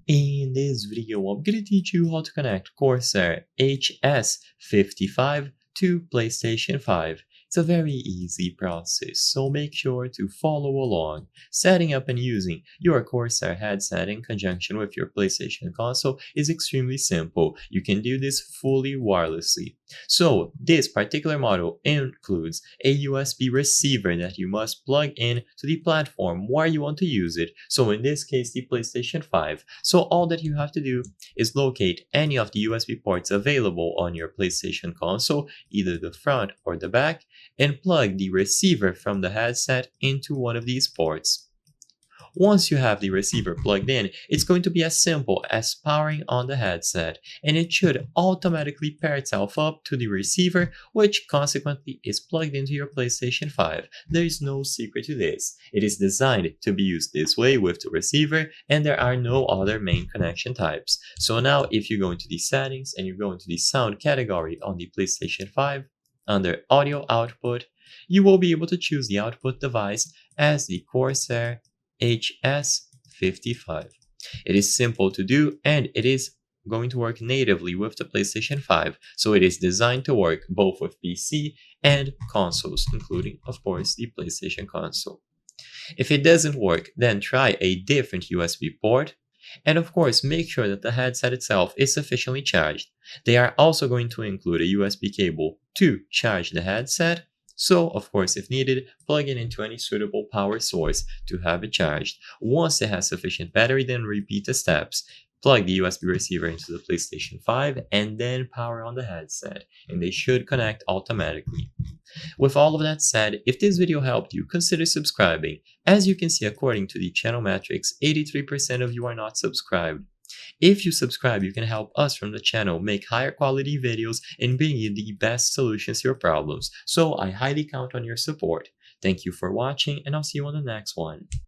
In this video, I'm going to teach you how to connect Corsair HS55 to PlayStation 5. It's a very easy process, so make sure to follow along. Setting up and using your Corsair headset in conjunction with your PlayStation console is extremely simple. You can do this fully wirelessly. So, this particular model includes a USB receiver that you must plug in to the platform where you want to use it. So in this case, the PlayStation 5. So all that you have to do is locate any of the USB ports available on your PlayStation console, either the front or the back, and plug the receiver from the headset into one of these ports. Once you have the receiver plugged in, it's going to be as simple as powering on the headset, and it should automatically pair itself up to the receiver, which consequently is plugged into your PlayStation 5. There is no secret to this. It is designed to be used this way with the receiver, and there are no other main connection types. So now if you go into the settings and you go into the sound category on the PlayStation 5, under audio output, you will be able to choose the output device as the Corsair HS55. It is simple to do, and it is going to work natively with the PlayStation 5, so it is designed to work both with PC and consoles, including of course the PlayStation console. If it doesn't work, then try a different USB port, and of course make sure that the headset itself is sufficiently charged. They are also going to include a USB cable to charge the headset, so of course if needed, plug it into any suitable power source to have it charged. Once it has sufficient battery, then repeat the steps. Plug the USB receiver into the PlayStation 5 and then power on the headset, and they should connect automatically. With all of that said, if this video helped you, consider subscribing. As you can see, according to the channel metrics, 83% of you are not subscribed. If you subscribe, you can help us from the channel make higher quality videos and bring you the best solutions to your problems. So I highly count on your support. Thank you for watching, and I'll see you on the next one.